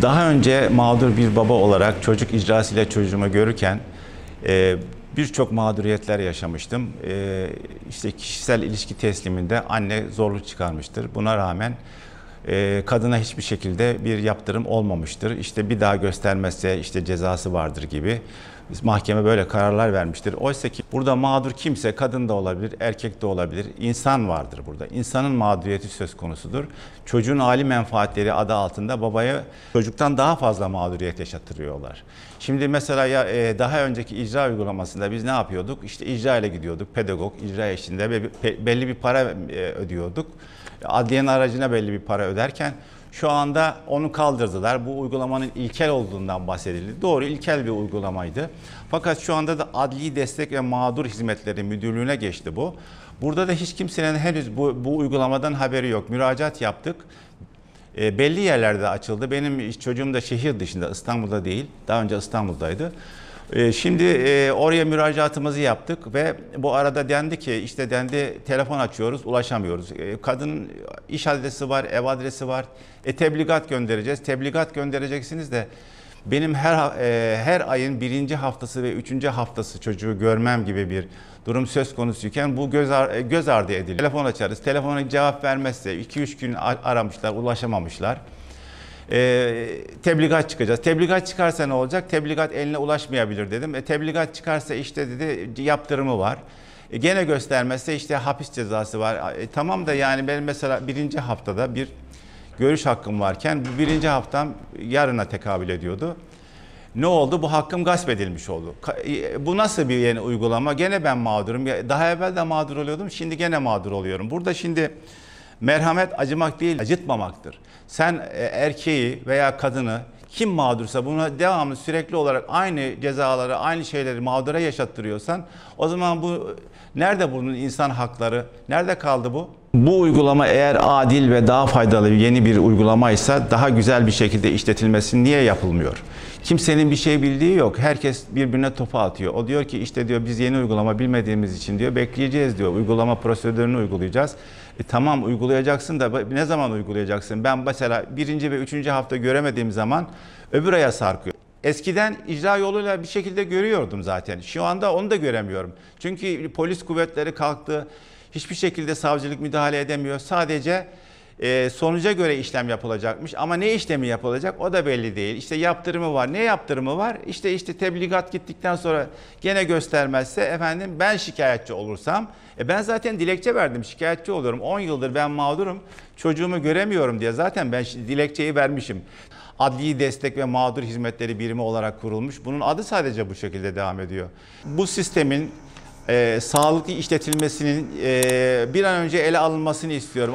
Daha önce mağdur bir baba olarak çocuk icrasıyla çocuğumu görürken birçok mağduriyetler yaşamıştım. İşte kişisel ilişki tesliminde anne zorluk çıkarmıştır. Buna rağmen kadına hiçbir şekilde bir yaptırım olmamıştır. İşte bir daha göstermezse işte cezası vardır gibi. Mahkeme böyle kararlar vermiştir. Oysa ki burada mağdur kimse, kadın da olabilir, erkek de olabilir. İnsan vardır burada. İnsanın mağduriyeti söz konusudur. Çocuğun âli menfaatleri adı altında babaya çocuktan daha fazla mağduriyet yaşatıyorlar. Şimdi mesela daha önceki icra uygulamasında biz ne yapıyorduk? İşte icra ile gidiyorduk. Pedagog icra eşliğinde belli bir para ödüyorduk. Adliyenin aracına belli bir para öderken şu anda onu kaldırdılar. Bu uygulamanın ilkel olduğundan bahsedildi. Doğru, ilkel bir uygulamaydı. Fakat şu anda da Adli Destek ve Mağdur Hizmetleri Müdürlüğü'ne geçti bu. Burada da hiç kimsenin henüz bu uygulamadan haberi yok. Müracaat yaptık. Belli yerlerde açıldı. Benim çocuğum da şehir dışında, İstanbul'da değil. Daha önce İstanbul'daydı. Şimdi oraya müracaatımızı yaptık ve bu arada dendi ki işte dendi telefon açıyoruz, ulaşamıyoruz. Kadının iş adresi var, ev adresi var. Tebligat göndereceğiz. Tebligat göndereceksiniz de benim her ayın 1. haftası ve 3. haftası çocuğu görmem gibi bir durum söz konusuyken bu göz ardı ediliyor. Telefon açarız. Telefona cevap vermezse 2-3 gün aramışlar, ulaşamamışlar. Tebligat çıkacağız. Tebligat çıkarsa ne olacak? Tebligat eline ulaşmayabilir dedim. Tebligat çıkarsa işte dedi yaptırımı var. Gene göstermezse işte hapis cezası var. Tamam da yani benim mesela 1. haftada bir görüş hakkım varken bu 1. haftam yarına tekabül ediyordu. Ne oldu? Bu hakkım gasp edilmiş oldu. Bu nasıl bir yeni uygulama? Gene ben mağdurum. Daha evvel de mağdur oluyordum. Şimdi gene mağdur oluyorum. Burada şimdi merhamet acımak değil, acıtmamaktır. Sen erkeği veya kadını kim mağdursa buna devamlı sürekli olarak aynı cezaları, aynı şeyleri mağdura yaşattırıyorsan o zaman nerede bunun insan hakları? Nerede kaldı bu? Bu uygulama eğer adil ve daha faydalı yeni bir uygulamaysa daha güzel bir şekilde işletilmesi niye yapılmıyor? Kimsenin bir şey bildiği yok. Herkes birbirine topu atıyor. O diyor ki işte diyor biz yeni uygulama bilmediğimiz için diyor bekleyeceğiz diyor. Uygulama prosedürünü uygulayacağız. Tamam uygulayacaksın da ne zaman uygulayacaksın? Ben mesela 1. ve 3. hafta göremediğim zaman öbür aya sarkıyor. Eskiden icra yoluyla bir şekilde görüyordum zaten. Şu anda onu da göremiyorum. Çünkü polis kuvvetleri kalktı. Hiçbir şekilde savcılık müdahale edemiyor. Sadece sonuca göre işlem yapılacakmış ama ne işlemi yapılacak o da belli değil. İşte yaptırımı var. Ne yaptırımı var? İşte tebligat gittikten sonra gene göstermezse efendim ben şikayetçi olursam ben zaten dilekçe verdim, şikayetçi oluyorum. 10 yıldır ben mağdurum. Çocuğumu göremiyorum diye zaten ben dilekçeyi vermişim. Adli Destek ve Mağdur Hizmetleri Birimi olarak kurulmuş. Bunun adı sadece bu şekilde devam ediyor. Bu sistemin sağlıklı işletilmesinin bir an önce ele alınmasını istiyorum.